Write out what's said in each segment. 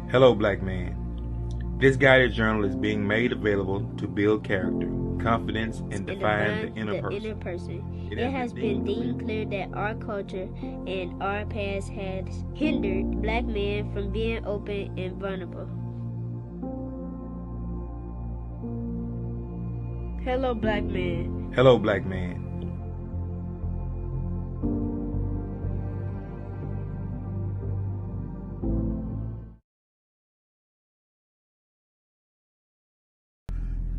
Hello, black man. This guided journal is being made available to build character, confidence, and define the inner person. It has been deemed clear that our culture and our past has hindered black men from being open and vulnerable. Hello, black man. Hello, black man.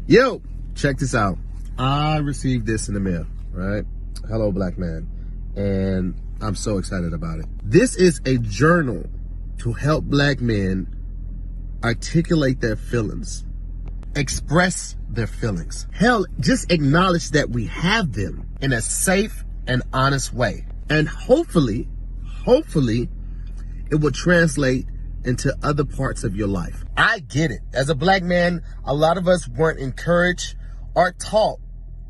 Yo, check this out. I received this in the mail, right? Hello, black man. And I'm so excited about it. This is a journal to help black men articulate their feelings, express their feelings. Hell, just acknowledge that we have them in a safe and honest way. And hopefully, it will translate into other parts of your life. I get it. As a black man, a lot of us weren't encouraged or taught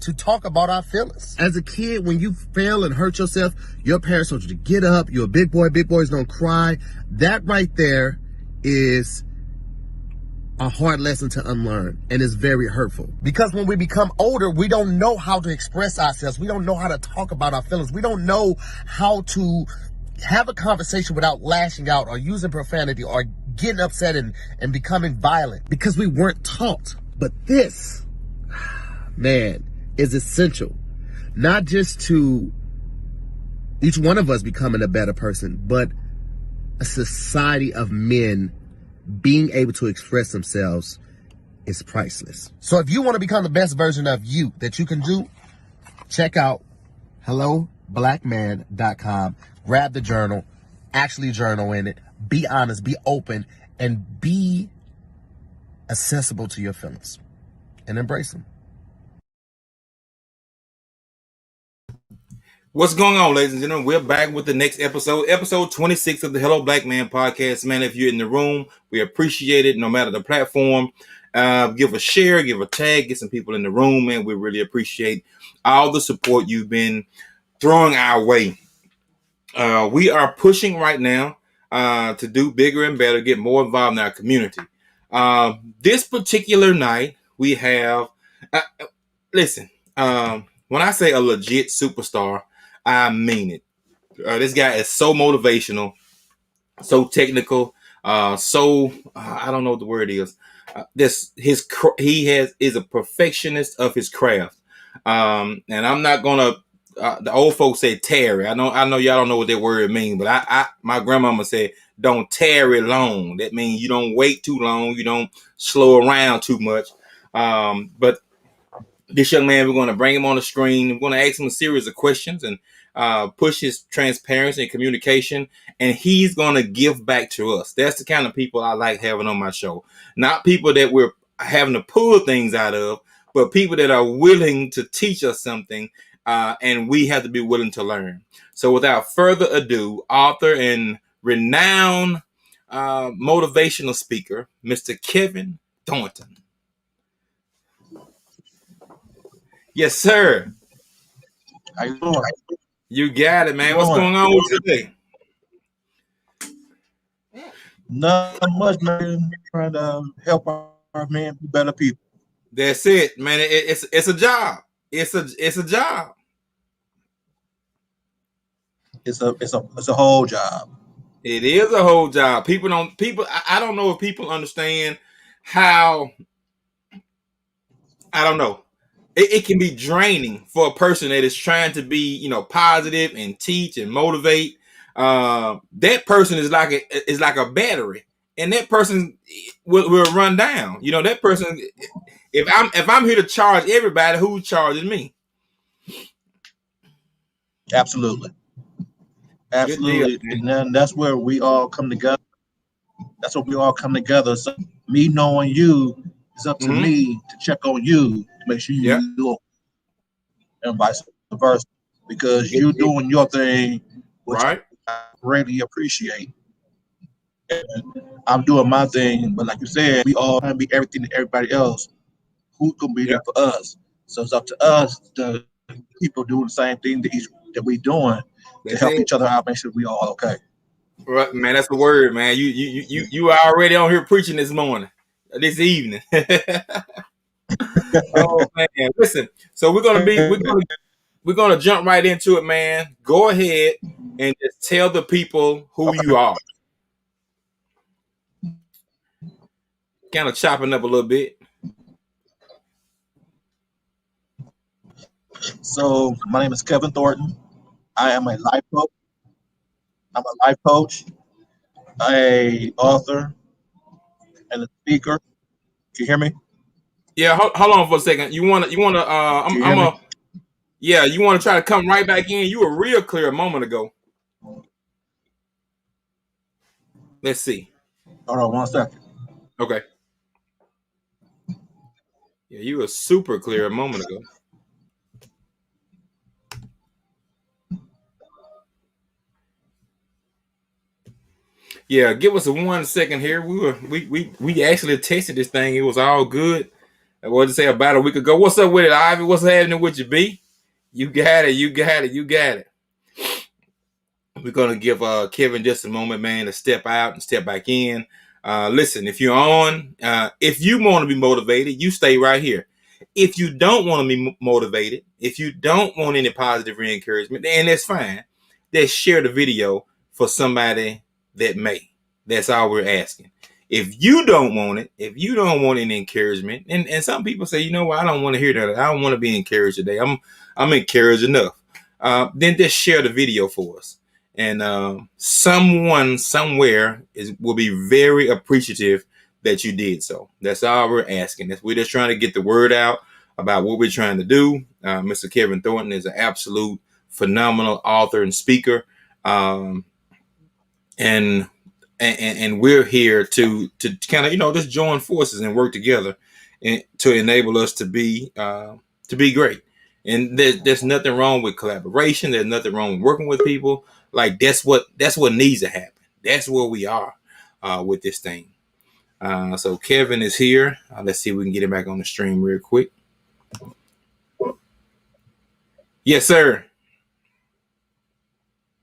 to talk about our feelings. As a kid, when you fail and hurt yourself, your parents told you to get up. You're a big boy. Big boys don't cry. That right there is a hard lesson to unlearn, and it's very hurtful. Because when we become older, we don't know how to express ourselves. We don't know how to talk about our feelings. We don't know how to have a conversation without lashing out or using profanity or getting upset and becoming violent because we weren't taught. But this, man, is essential. Not just to each one of us becoming a better person, but a society of men being able to express themselves is priceless. So if you want to become the best version of you that you can do, check out helloblackman.com. Grab the journal, actually journal in it, be honest, be open, and be accessible to your feelings and embrace them. What's going on, ladies and gentlemen? We're back with the next episode 26 of the Hello Black Man podcast. Man, if you're in the room, we appreciate it no matter the platform. Give a share, give a tag, get some people in the room, man. We really appreciate all the support you've been throwing our way. We are pushing right now to do bigger and better, get more involved in our community. This particular night, we have, listen, when I say a legit superstar, I mean it. This guy is so motivational, so technical, I don't know what the word is. He is a perfectionist of his craft. And I'm not gonna. The old folks say tarry. I know y'all don't know what that word means, but my grandmama said don't tarry long. That means you don't wait too long, you don't slow around too much. But this young man, we're going to bring him on the screen. We're going to ask him a series of questions and push his transparency and communication, and he's going to give back to us. That's the kind of people I like having on my show. Not people that we're having to pull things out of, but people that are willing to teach us something, and we have to be willing to learn. So without further ado, author and renowned motivational speaker, Mr. Kevin Thornton. Yes, sir. How you doing? You got it, man. What's going on with you today? Not much, man. Trying to help our men be better people. That's it, man. It's a job. It's a job. It's a whole job. It is a whole job. I don't know if people understand how. I don't know. It can be draining for a person that is trying to be, positive and teach and motivate. That person is like a battery, and that person will run down. That person. If I'm here to charge everybody, who's charging me? Absolutely. Deal, and then that's where we all come together. That's what we all come together. So me knowing you, it's up to me to check on you to make sure you do it, and vice versa, because you're doing your thing, which I greatly appreciate. And I'm doing my thing, but like you said, we all can be everything to everybody else. Who can be there for us? So it's up to us, the people doing the same thing that we doing, to help each other out, make sure we all okay. Right, man, that's the word, man. You are already on here preaching this morning, this evening. Oh man, listen. So we're gonna jump right into it, man. Go ahead and just tell the people who Okay. you are. Kind of chopping up a little bit. So my name is Kevin Thornton. I am a life coach. I'm a life coach, a author, and a speaker. Can you hear me? Yeah, hold on for a second. You wanna. Can you hear I'm me? a. Yeah, you want to try to come right back in. You were real clear a moment ago. Let's see. Hold on 1 second. Okay. Yeah, you were super clear a moment ago. Yeah, give us a 1 second here. We actually tested this thing. It was all good. What did it say about a week ago? What's up with it, Ivy? What's happening with you, B? You got it. You got it. You got it. We're gonna give Kevin just a moment, man, to step out and step back in. Listen, if you're on, if you want to be motivated, you stay right here. If you don't want to be motivated, if you don't want any positive re-encouragement, then that's fine. Just share the video for somebody that may. That's all we're asking. If you don't want it, if you don't want any encouragement, and some people say, you know what, I don't want to hear that. I don't want to be encouraged today. I'm encouraged enough. Then just share the video for us, and someone somewhere will be very appreciative that you did so. That's all we're asking. We're just trying to get the word out about what we're trying to do. Mr. Kevin Thornton is an absolute phenomenal author and speaker, and we're here to kind of just join forces and work together and to enable us to be great. And there's nothing wrong with collaboration. There's nothing wrong with working with people. Like that's what needs to happen. That's where we are with this thing. So Kevin is here. Let's see if we can get him back on the stream real quick. Yes, sir.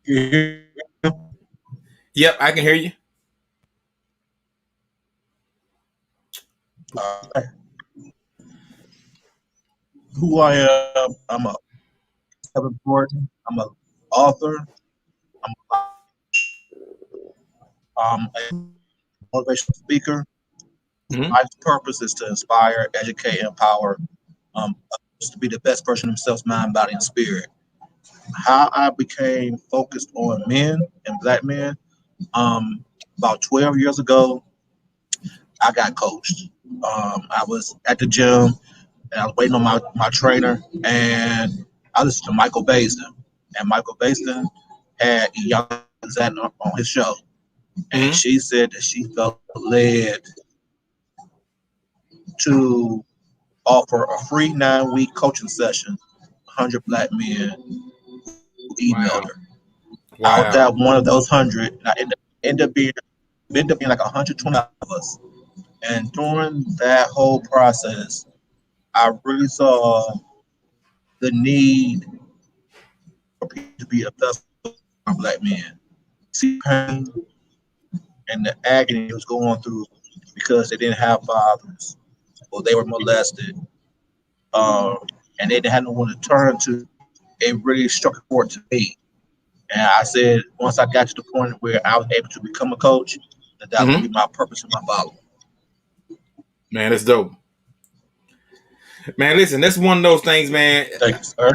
Yep, I can hear you. Who I am? I'm a Kevin Thornton. I'm an author. I'm a motivational speaker. Mm-hmm. My purpose is to inspire, educate, empower others to be the best version of themselves, mind, body, and spirit. How I became focused on men and black men, about 12 years ago, I got coached. I was at the gym and I was waiting on my trainer, and I listened to Michael Baisden. And Michael Baisden had Iyanla Vanzant on his show. And she said that she felt led to offer a free 9-week coaching session, 100 black men who emailed her. Out of that, one of those 100, I ended up being like 120 of us. And during that whole process, I really saw the need for people to be a vessel for black men. See pain and the agony he was going through because they didn't have fathers or they were molested, and they didn't have no one to turn to. It really struck a chord to me. And I said, once I got to the point where I was able to become a coach, that would be my purpose and my following. Man, that's dope. Man, listen, that's one of those things, man. Thank you, sir.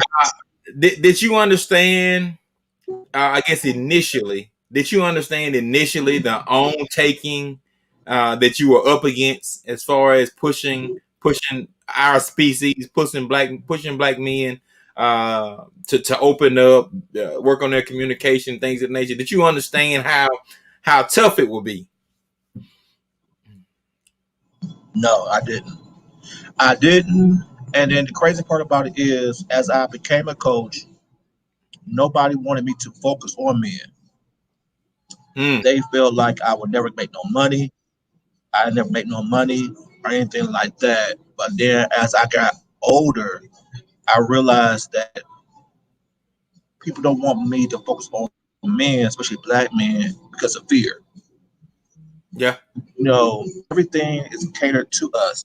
Did you understand? I guess initially, did you understand initially the own taking that you were up against as far as pushing our species, pushing black men to open up, work on their communication, things of that nature? Did you understand how tough it would be? No, I didn't. I didn't. And then the crazy part about it is, as I became a coach, nobody wanted me to focus on men. They felt like I would never make no money. I never make no money or anything like that. But then as I got older, I realized that people don't want me to focus on men, especially black men, because of fear. Yeah. Everything is catered to us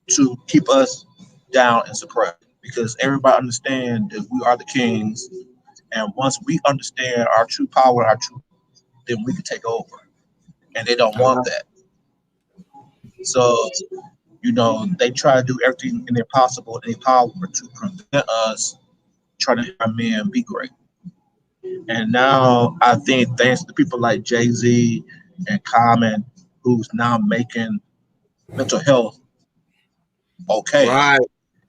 to keep us down and suppressed because everybody understands that we are the kings. And once we understand our true power, then we can take over. And they don't All want right. that. So, they try to do everything in their possible in their power to prevent us trying to help our men be great. And now I think thanks to people like Jay-Z and Common, who's now making mental health okay. Right.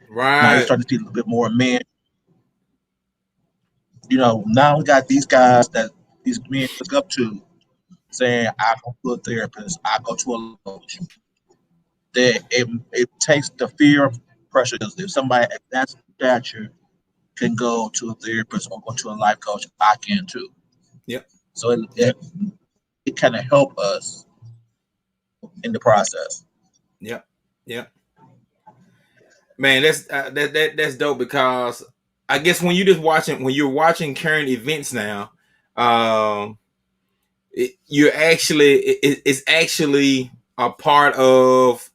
Now you're Right. starting to see a little bit more men. Now we got these guys that these men look up to saying, I go to a therapist, I go to a coach. That it takes the fear of pressure. If somebody at that stature can go to a therapist or go to a life coach, I can too. Yep. So it kind of help us in the process. Yep. Yep. Man, that's dope because I guess when you're watching current events now, um, it's actually a part of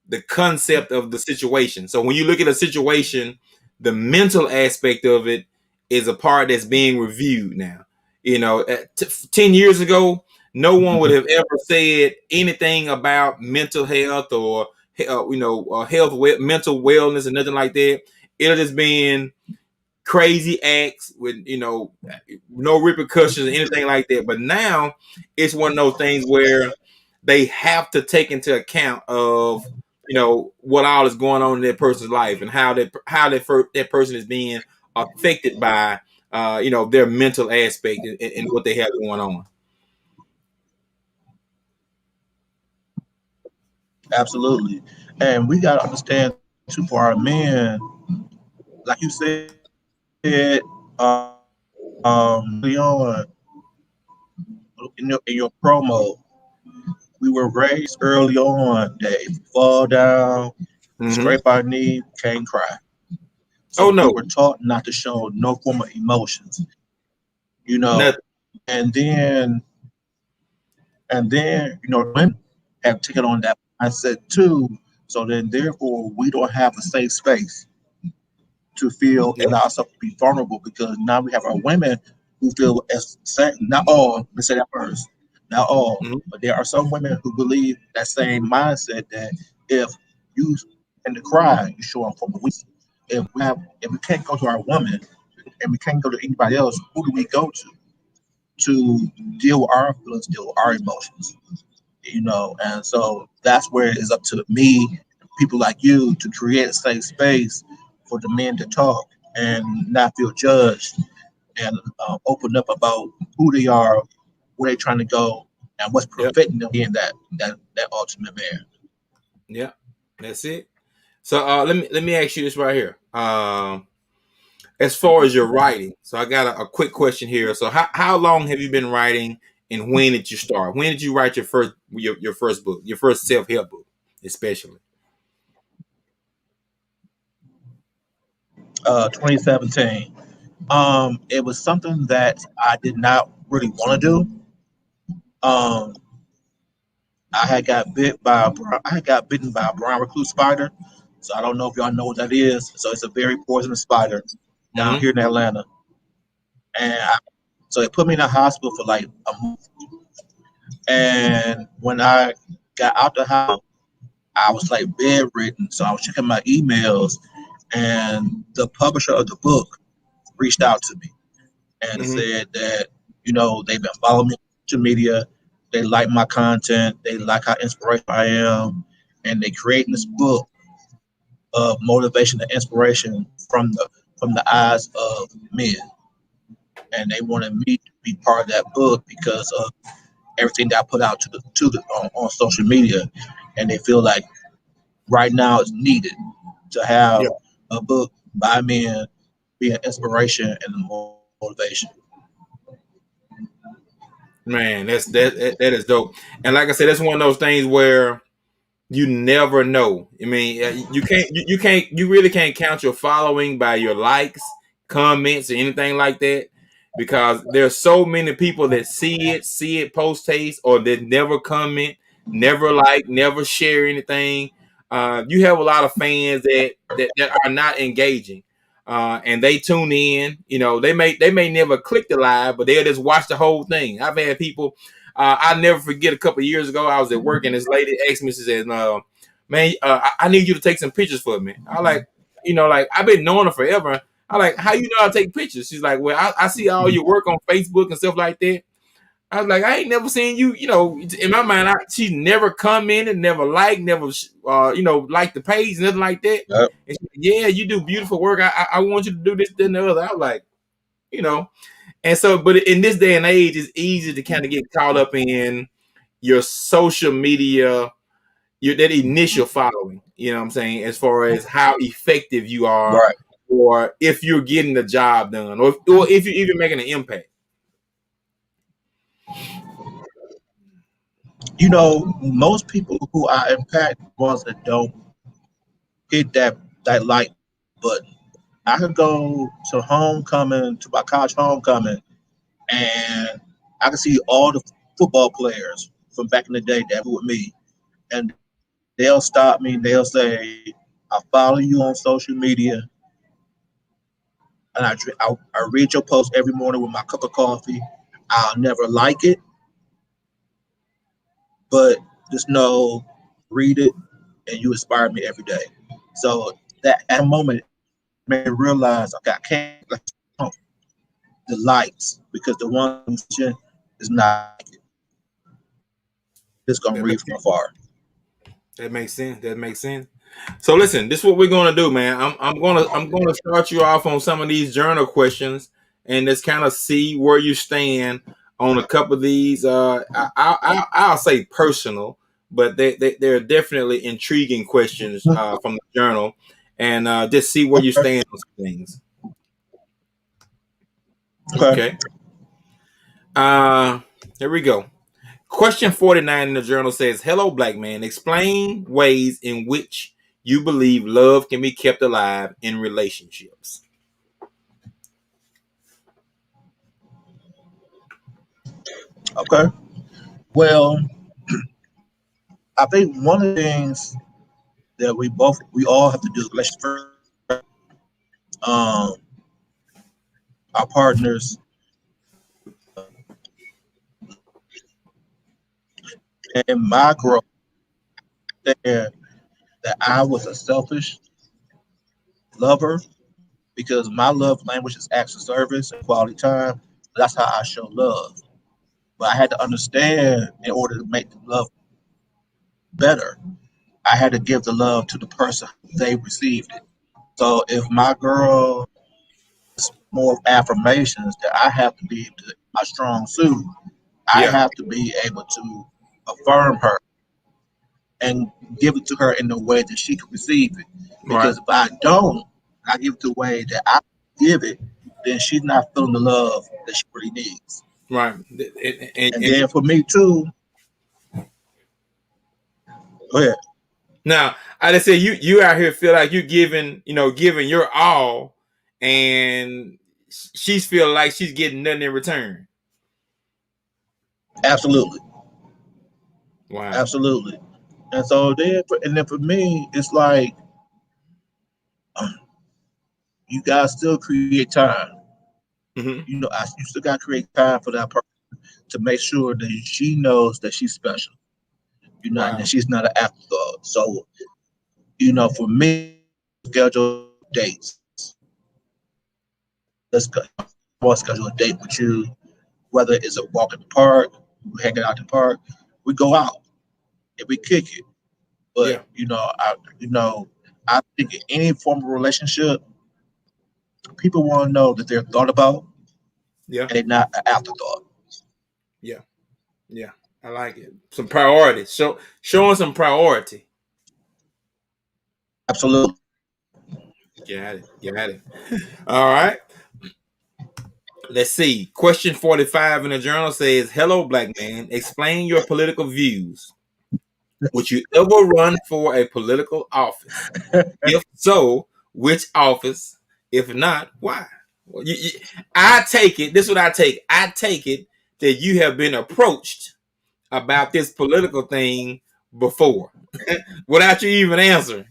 the concept of the situation. So when you look at a situation, the mental aspect of it is a part that's being reviewed now. 10 years ago, no one would have ever said anything about mental health or health, mental wellness, and nothing like that. It would just been crazy acts with no repercussions or anything like that. But now it's one of those things where they have to take into account of what all is going on in that person's life and that person is being affected by their mental aspect and what they have going on. Absolutely. And we got to understand too for our men, like you said, early on in your promo, we were raised early on that if we fall down, Mm-hmm. scrape our knee, can't cry. Oh So we no, were taught not to show no form of emotions, you know. nothing. And then women have taken on that mindset too. So then therefore we don't have a safe space to feel Yep. and allow ourselves to be vulnerable because now we have our women who feel as not all, let's say that first, not all, Mm-hmm. but there are some women who believe that same mindset that if you in the cry, you show up from the weak. If we can't go to our woman and we can't go to anybody else, who do we go to deal with our feelings, deal with our emotions? And so that's where it is up to me, people like you, to create a safe space for the men to talk and not feel judged and open up about who they are, where they're trying to go, and what's Yep. preventing them being that ultimate man. Yep. That's it. So let me ask you this right here. As far as your writing, so I got a quick question here. So how long have you been writing, and when did you start? When did you write your first book, your first self-help book, especially? 2017. It was something that I did not really want to do. Um, I had got bitten by a brown recluse spider. So I don't know if y'all know what that is. So it's a very poisonous spider down Mm-hmm. here in Atlanta. So they put me in the hospital for like a month. And when I got out the house, I was like bedridden. So I was checking my emails, and the publisher of the book reached out to me and Mm-hmm. said that they've been following me on social media. They like my content. They like how inspirational I am, and they creating this book of motivation and inspiration from the eyes of men. And they wanted me to be part of that book because of everything that I put out on social media, and they feel like right now it's needed to have Yeah. a book by men be an inspiration and motivation. Man, that is dope. And like I said, that's one of those things where you never know. I mean, you really can't count your following by your likes, comments, or anything like that. because there's so many people that see it post haste, or that never comment, never like, never share anything. You have a lot of fans that are not engaging, and they tune in. You know, they may never click the live, but they'll just watch the whole thing. I've had people. I never forget, a couple of years ago, I was at work and this lady asked me, she said, "Man, I need you to take some pictures for me." I like, like, I've been knowing her forever. I like, "How you know how to take pictures?" She's like, "Well, I see all your work on Facebook and stuff like that." I was like, "I ain't never seen you." In my mind, she never commented, never liked, never, liked the page, nothing like that. Yep. And she said, "Yeah, you do beautiful work. I want you to do this, that, and the other." I was like, and so, but in this day and age, it's easy to kind of get caught up in your social media, that initial following. You know what I'm saying? As far as how effective you are, Right. or if you're getting the job done, or if you're even making an impact. Most people who I impact, ones that don't hit that like button. I could go to homecoming, to my college homecoming, and I can see all the football players from back in the day that were with me, and they'll stop me and they'll say, "I follow you on social media, and I read your post every morning with my cup of coffee. I'll never like it, but just know, read it, and you inspire me every day." So that at a moment made me realize I can't the likes, because the one is not just gonna That read makes from afar. that makes sense. That makes sense. So listen, this is what we're gonna do, man. I'm gonna start you off on some of these journal questions, and just kind of see where you stand on a couple of these. I'll say personal, but they're definitely intriguing questions from the journal, and just see where you Okay. stand on some things. Okay. Okay. Here we go. Question 49 in the journal says, "Hello, black man. Explain ways in which you believe love can be kept alive in relationships." Okay. Well, I think one of the things that we all have to do, let's first, um, our partners, and my growth there, that I was a selfish lover, because my love language is acts of service and quality time. That's how I show love. But I had to understand, in order to make the love better, I had to give the love to the person they received it. So if my girl is more affirmations, that I have to be a strong suit. I Yeah, have to be able to affirm her and give it to her in the way that she can receive it. right, Because if I don't, I give it the way that I give it, then she's not feeling the love that she really needs. right. And then for me too, go ahead. Now, I just say you out here feel like you're giving your all, and she's feel like she's getting nothing in return. Absolutely, Wow. absolutely. And then for me, it's like you guys still create time. Hmm. You still got to create time for that person to make sure that she knows that she's special. And that Wow. she's not an afterthought. So, for me, schedule dates. Let's go. I'll schedule a date with you, whether it's a walk in the park, we hanging out in the park, we go out and we kick it. But Yeah. I think in any form of relationship, people want to know that they're thought about Yeah. and they're not an afterthought. Yeah. Yeah. I like it. Some priority. Showing some priority. Absolutely. Got it. Got it. All right. Let's see. Question 45 in the journal says, "Hello, black man. Explain your political views. Would you ever run for a political office? If so, which office? If not, why?" I take it. This is what I take. I take it that you have been approached about this political thing before, without you even answering.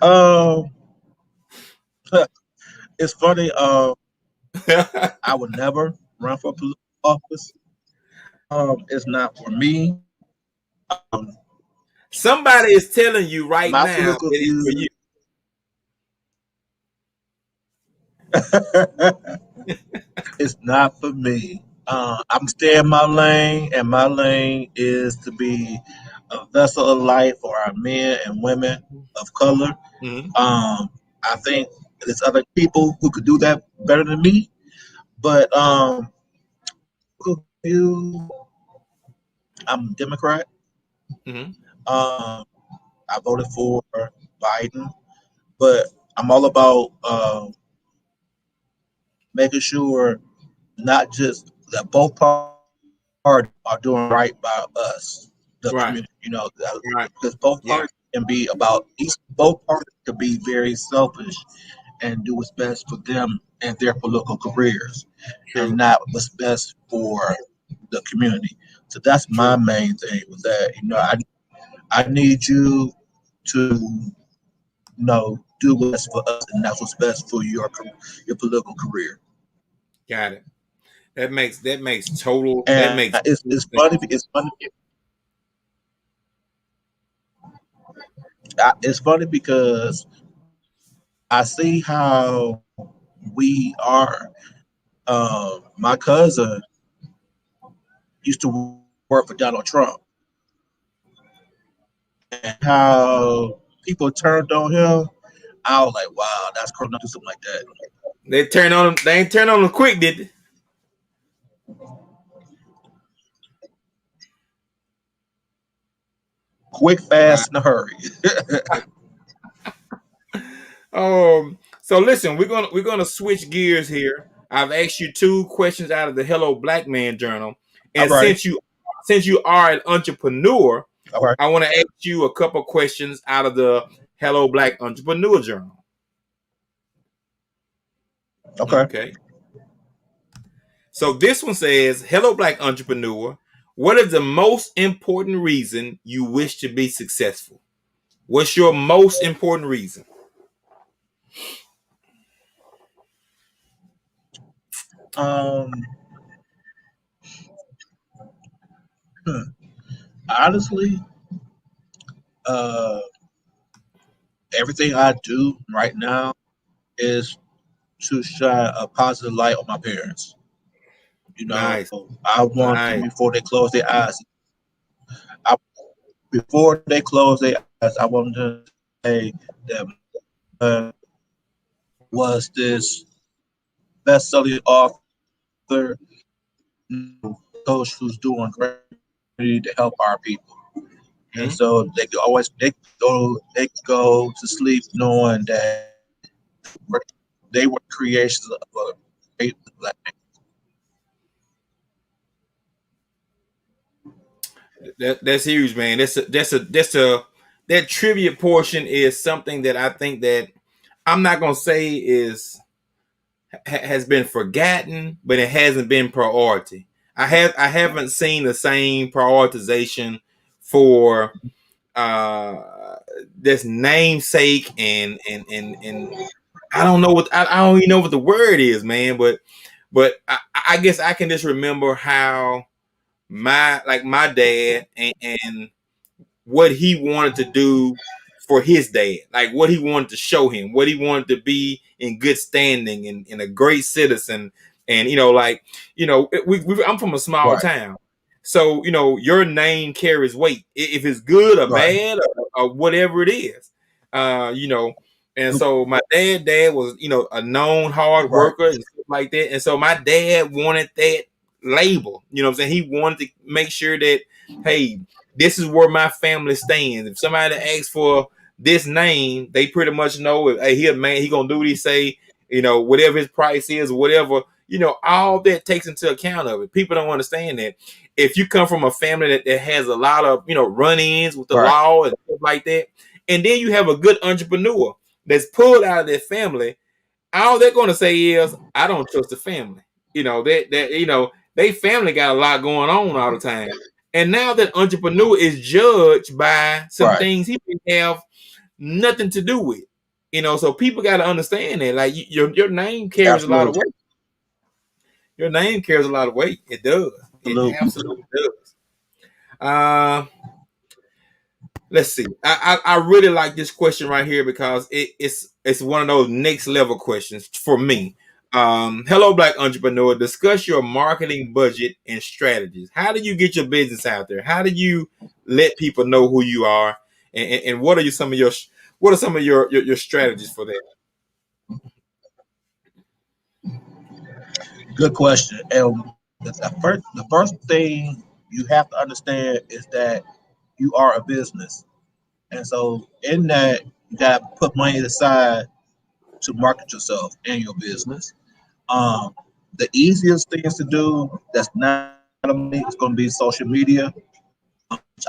Um, it's funny. I would never run for political office. It's not for me. Um, Somebody is telling you right my now political it is for views. you. It's not for me. I'm staying in my lane, and my lane is to be a vessel of light for our men and women of color. Mm-hmm. I think there's other people who could do that better than me, but I'm a Democrat. Mm-hmm. I voted for Biden, but I'm all about making sure not just that both parties are doing right by us, the Right. community. Right. Because both Yeah. parties can be about both parties can be very selfish and do what's best for them and their political careers, and True. not what's best for the community. So that's my True. main thing with that. I need you to do what's for us, and that's what's best for your political career. Got it. That makes total that And makes it's total it's sense. funny. It's funny because I see how we are. My cousin used to work for Donald Trump, and how people turned on him. I was like, wow, that's crazy to do something like that. They turn on them. They ain't turn on them quick, did they? Quick, Wow. fast, in a hurry. So listen, we're gonna switch gears here. I've asked you two questions out of the Hello Black Man Journal, All and right, since you are an entrepreneur, all right, I want to ask you a couple questions out of the Hello Black Entrepreneur Journal. okay. Okay. So this one says, "Hello Black Entrepreneur, what is the most important reason you wish to be successful? What's your most important reason?" Um, hmm, honestly, uh, everything I do right now is to shine a positive light on my parents. Nice, I want them nice. before they close their eyes. I, Before they close their eyes, I want them to say that my was this best-selling author, coach who's doing great to help our people. And Mhm. so they go to sleep knowing that they were creations of a great black That's huge, man. That's a that trivia portion is something that I think that I'm not gonna say has been forgotten, but it hasn't been priority. I haven't seen the same prioritization for this namesake and I don't know what I don't even know what the word is, man. But I guess I can just remember how my dad and what he wanted to do for his dad, like what he wanted to show him, what he wanted to be in good standing and a great citizen. And I'm from a small right, town, so your name carries weight if it's good or right, bad or whatever it is. uh you know and so my dad was a known hard right, worker and stuff like that, and so my dad wanted that label. I'm saying he wanted to make sure that, hey, this is where my family stands. If somebody asks for this name, they pretty much know if, hey, he a man, he gonna do what he say. Whatever his price is, whatever. All that takes into account of it. People don't understand that. If you come from a family that has a lot of run-ins with the right, law and stuff like that, and then you have a good entrepreneur that's pulled out of their family, all they're going to say is, I don't trust the family. They family got a lot going on all the time. And now that entrepreneur is judged by some things he didn't have nothing to do with. So people got to understand that. Like your name carries a lot of weight. Your name carries a lot of weight. It does. It absolutely does. Let's see. I really like this question right here because it's one of those next level questions for me. Hello, Black entrepreneur. Discuss your marketing budget and strategies. How do you get your business out there? How do you let people know who you are? And what are some of your strategies for that? Good question. And the first thing you have to understand is that you are a business. And so in that, you got to put money aside to market yourself and your business. The easiest things to do that's not money is going to be social media.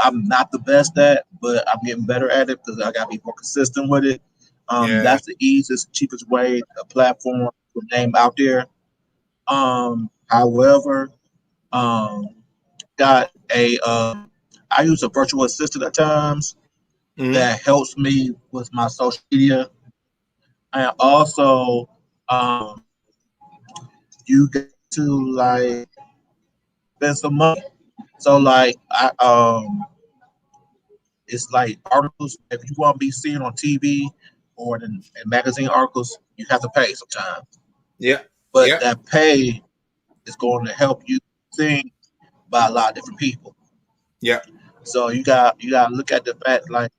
I'm not the best at, but I'm getting better at it because I got to be more consistent with it. That's the easiest, cheapest way, a platform, to name out there. However, got I use a virtual assistant at times that helps me with my social media. And also, you get to like spend some money. So like it's like articles. If you want to be seen on TV or in magazine articles, you have to pay sometimes. Yeah. But that pay is going to help you seen by a lot of different people. Yeah. So you got to look at the fact like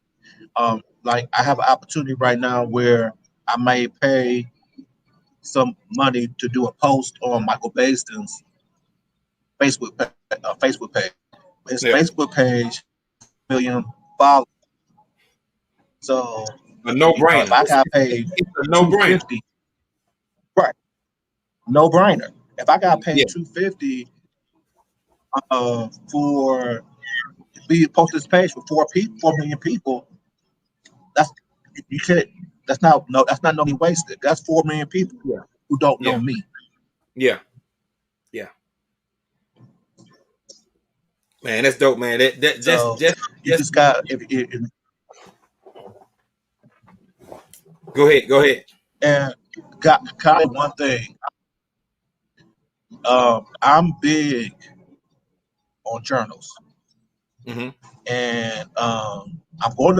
I have an opportunity right now where I may pay some money to do a post on Michael Baston's Facebook page. His Facebook page, million followers. So a no-brainer. If I got paid $250, right? No brainer. If I got paid $250 for we post this page for 4 million people, that's not money wasted. That's 4 million people who don't know me. Yeah. Man, that's dope, man. You just got Go ahead. And got kind of one thing. I'm big on journals, and I'm gonna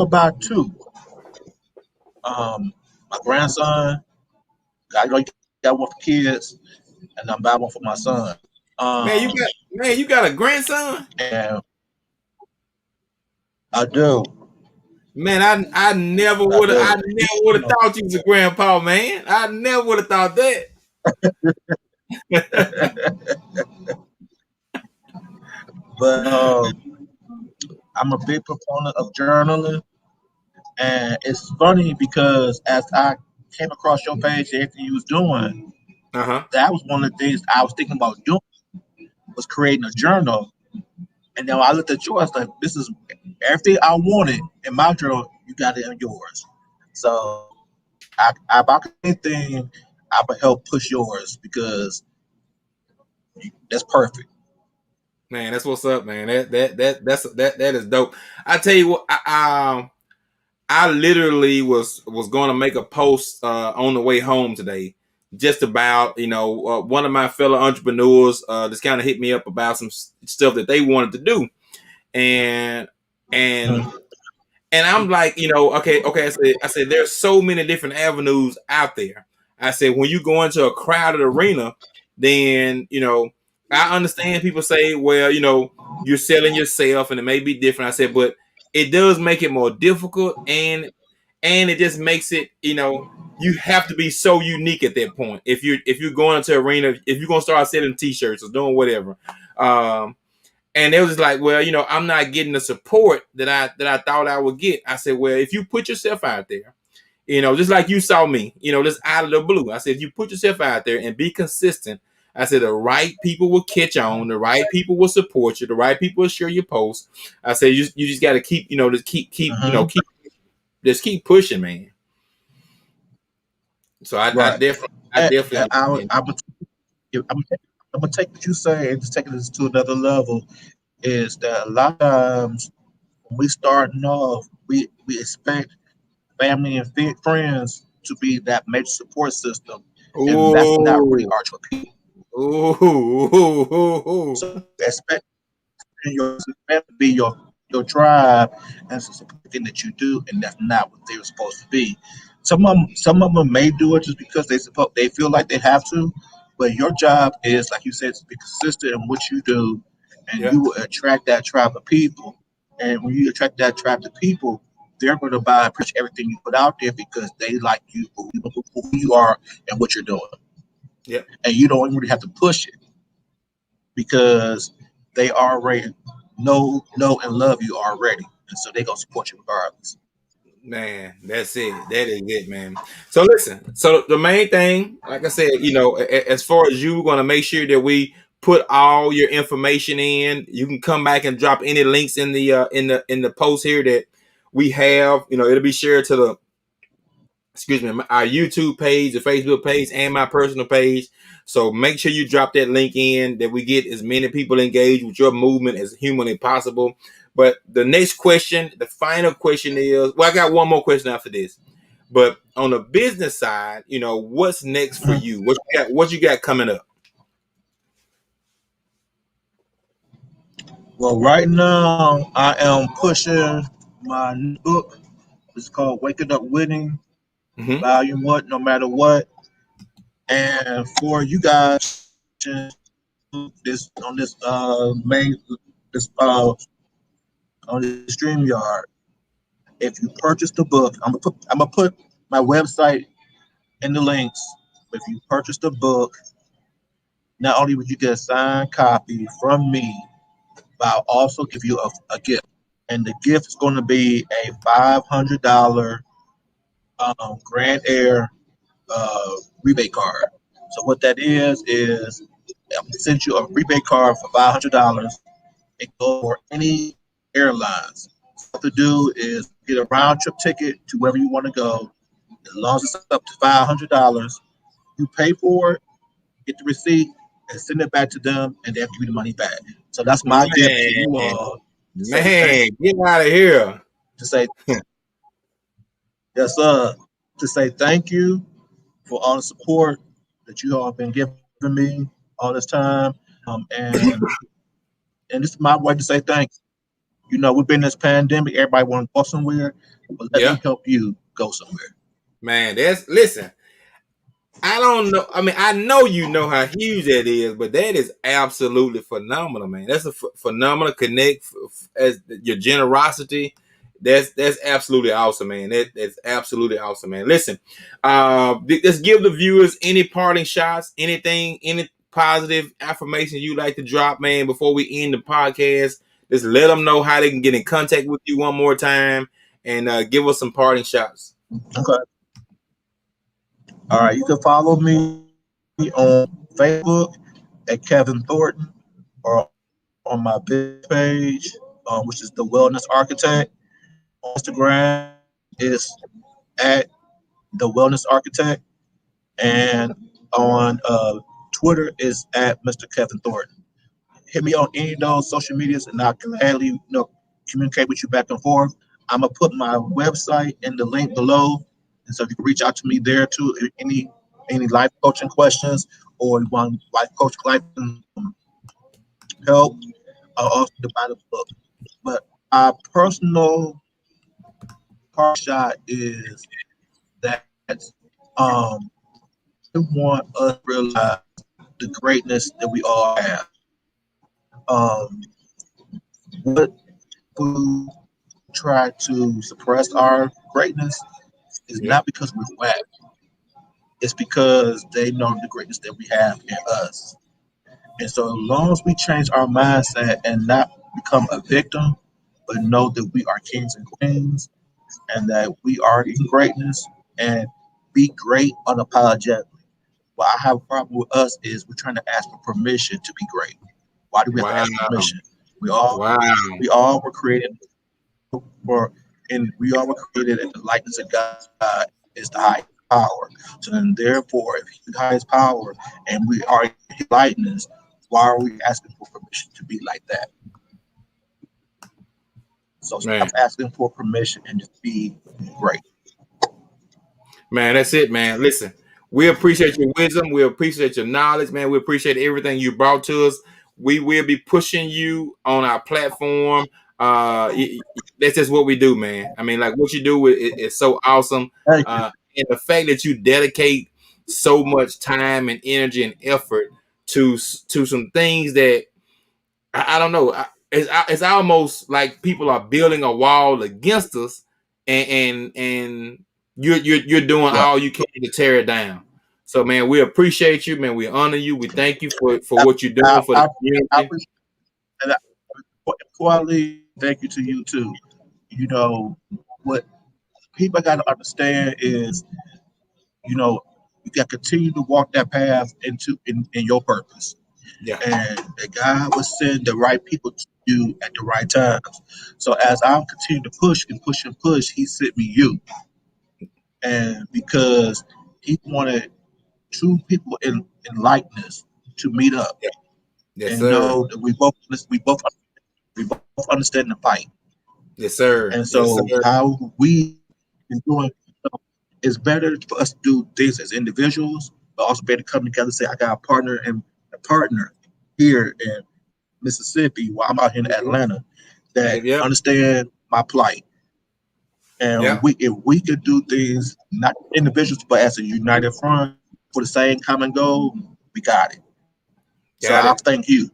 buy 2. My grandson, I got one for kids, and I'm buying one for my son. You got a grandson? And I do. Man, I never would have thought you was a grandpa, man. I never would have thought that. But I'm a big proponent of journaling, and it's funny because as I came across your page, everything you was doing, that was one of the things I was thinking about doing, was creating a journal. And then I looked at yours, like, this is everything I wanted in my journal, you got it in yours. So I about anything, I would help push yours because that's perfect. Man, that's what's up, man. That is dope. I tell you what, I literally was going to make a post on the way home today, just about one of my fellow entrepreneurs just kind of hit me up about some stuff that they wanted to do, and I'm like, okay. I said there's so many different avenues out there. I said when you go into a crowded arena, then I understand people say, well, you're selling yourself and it may be different. I said, but it does make it more difficult, and it just makes it, you have to be so unique at that point. If you're going into arena, if you're gonna start selling t-shirts or doing whatever, and it was like, well, I'm not getting the support that I thought I would get. I said, well, if you put yourself out there, just like you saw me, just out of the blue. I said, if you put yourself out there and be consistent, I said the right people will catch on, the right people will support you, the right people will share your posts. I said you just got to keep, just keep pushing, man. So I Right. definitely And understand. I'm gonna take what you say and just take this to another level. Is that a lot of times when we starting off, we expect family and friends to be that major support system, and that's not really Ooh, our true people. ooh, So expect your family to be your tribe and it's a support thing that you do, and that's not what they're supposed to be. Some of them may do it just because they feel like they have to, but your job is, like you said, to be consistent in what you do, and yeah, you will attract that tribe of people. And when you attract that tribe of people, they're going to buy and push everything you put out there because they like you, who you are, and what you're doing. yeah. And you don't really have to push it because they already know and love you already, and so they gonna support you regardless. Man, that's it. That is it, man. So listen. So the main thing, like I said, as far as you gonna make sure that we put all your information in. You can come back and drop any links in the post here that we have. It'll be shared to the our YouTube page, the Facebook page, and my personal page. So make sure you drop that link in that we get as many people engaged with your movement as humanly possible. But the next question, the final question is, well, I got one more question after this. But on the business side, what's next for Mhm. you? What you got coming up? Well, right now I am pushing my new book. It's called Waking Up Winning Mm-hmm. Volume 1, No Matter What. And for you guys, this on this main this on the StreamYard, if you purchase the book, I'm gonna put my website in the links. If you purchase the book, not only would you get a signed copy from me, but I'll also give you a gift. And the gift is going to be a $500 Grand Air rebate card. So what that is I'm going to send you a rebate card for $500. It goes for any airlines. What to do is get a round trip ticket to wherever you want to go. As long as it's up to $500, you pay for it, get the receipt, and send it back to them, and they'll give you the money back. So that's my gift to you Man, all to say thank man, get out of here. to say yes, to say thank you for all the support that you all have been giving me all this time. And this is my way to say thanks. We've been in this pandemic. Everybody want to go somewhere, but let Yeah, me help you go somewhere. man. Listen. I don't know. I mean, I know how huge that is, but that is absolutely phenomenal, man. That's a phenomenal connect as your generosity. That's absolutely awesome, man. That's absolutely awesome, man. Listen, let's give the viewers any parting shots, anything, any positive affirmation you like to drop, man, before we end the podcast. Just let them know how they can get in contact with you one more time, and give us some parting shots. Okay. All right. You can follow me on Facebook at Kevin Thornton or on my business page, which is the Wellness Architect. On Instagram is at the Wellness Architect, and on Twitter is at Mr. Kevin Thornton. Hit me on any of those social medias, and I'll gladly communicate with you back and forth. I'm gonna put my website in the link below, and so you can reach out to me there too. Any life coaching questions or you want life coach life help, I'll also buy the book. But our personal part shot is that um, I want us to realize the greatness that we all have. Um, what we try to suppress our greatness is Yeah. not because we're whack. It's because they know the greatness that we have in us. And so as long as we change our mindset and not become a victim, but know that we are kings and queens and that we are in greatness and be great unapologetically. What I have a problem with us is we're trying to ask for permission to be great. Why do we have to Wow. ask for permission? We all Wow. we all were created for and we all were created in the likeness of God is the high. power. So then, therefore, if He's the highest power and we are His likeness, why are we asking for permission to be like that? So stop Man. asking for permission and just be great. Man, that's it, man. Listen, we appreciate your wisdom. We appreciate your knowledge, man. We appreciate everything you brought to us. We will be pushing you on our platform. That's just what we do, man. I mean, like what you do is so awesome. Thank you. And the fact that you dedicate so much time and energy and effort to some things that I don't know. It's almost like people are building a wall against us, and you're doing Right. all you can to tear it down. So, man, we appreciate you, man. We honor you. We thank you for I, what you're doing for the I community. appreciate that. Before I leave, thank you to you too. You know what people got to understand is, you know, you got to continue to walk that path in your purpose, Yeah, and that God will send the right people to you at the right times. So as I continue to push and push and push, He sent me you, and because He wanted two people in likeness to meet up yeah. Yes, and sir. know that we both understand the fight. Yes, sir. And Yes, so sir. how we is doing, it's better for us to do things as individuals, but also better come together and say, I got a partner here in Mississippi while I'm out here in Atlanta that Yep, yep, understand my plight. And yep. if we could do things not individuals but as a united front for the same common goal, we got it. So Got I it. thank you.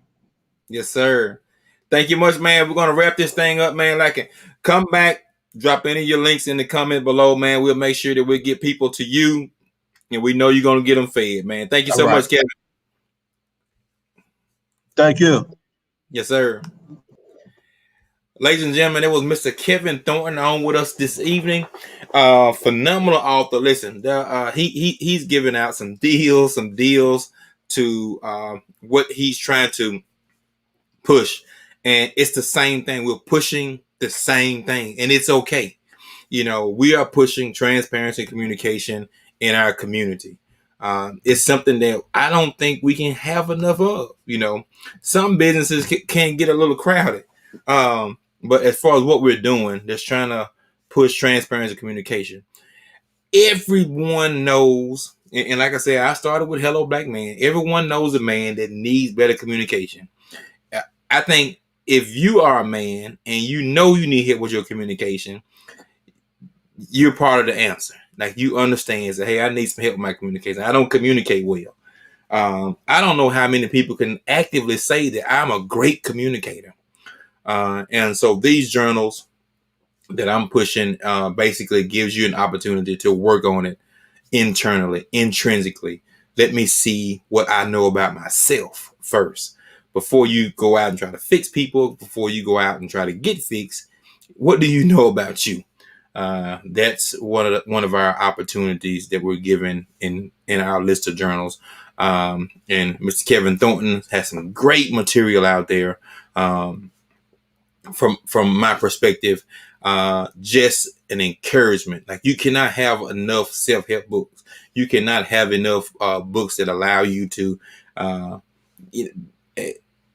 Yes, sir. Thank you much, man. We're gonna wrap this thing up, man. Like it. Come back, drop any of your links in the comment below, man. We'll make sure that we get people to you, and we know you're gonna get them fed, man. Thank you All so right. much, Kevin. Thank you. Yes, sir. Ladies and gentlemen, it was Mr. Kevin Thornton on with us this evening. Phenomenal author. Listen, he's giving out some deals to what he's trying to push, and it's the same thing. We're pushing the same thing, and it's okay. You know, we are pushing transparency and communication in our community. It's something that I don't think we can have enough of. You know, some businesses can get a little crowded. But as far as what we're doing, just trying to push transparency and communication. Everyone knows, and like I said, I started with Hello Black Man. Everyone knows a man that needs better communication. I think if you are a man and you know you need help with your communication, you're part of the answer. Like you understand that, hey, I need some help with my communication. I don't communicate well. I don't know how many people can actively say that I'm a great communicator. And so these journals that I'm pushing basically gives you an opportunity to work on it internally, intrinsically. Let me see what I know about myself first. Before you go out and try to fix people, before you go out and try to get fixed, what do you know about you? That's one of our opportunities that we're given in our list of journals. And Mr. Kevin Thornton has some great material out there. From my perspective, just an encouragement. Like you cannot have enough self-help books. You cannot have enough books that allow you to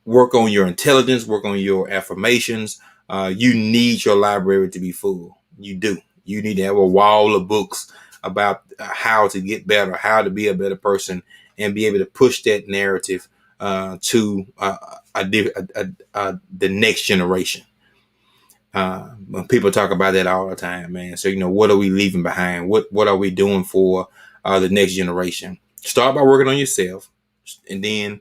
work on your intelligence, work on your affirmations. You need your library to be full. You do. You need to have a wall of books about how to get better, how to be a better person, and be able to push that narrative to the next generation. People talk about that all the time, man. So, what are we leaving behind? What are we doing for the next generation? Start by working on yourself, and then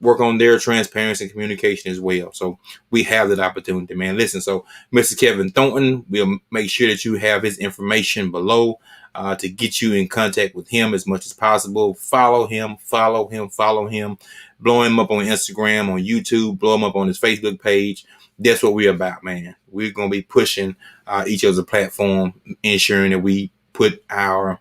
work on their transparency and communication as well. So we have that opportunity, man. Listen, so Mr. Kevin Thornton, we'll make sure that you have his information below to get you in contact with him as much as possible. Follow him. Blow him up on Instagram, on YouTube, blow him up on his Facebook page. That's what we're about, man. We're going to be pushing each other's platform, ensuring that we put our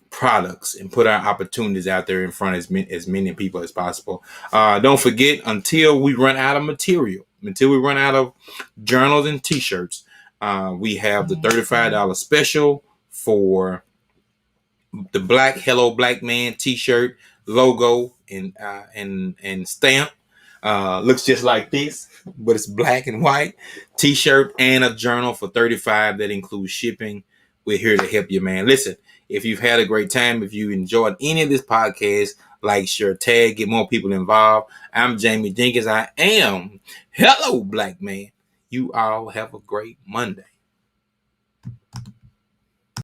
products and put our opportunities out there in front of as many people as possible. Don't forget, until we run out of material, until we run out of journals and t-shirts, we have the $35 special for the black Hello Black Man t-shirt logo and stamp. Looks just like this, but it's black and white. T-shirt and a journal for $35 that includes shipping. We're here to help you, man. Listen, if you've had a great time, if you enjoyed any of this podcast, like, share, tag, get more people involved. I'm Jamie Jenkins. I am Hello Black Man. You all have a great Monday.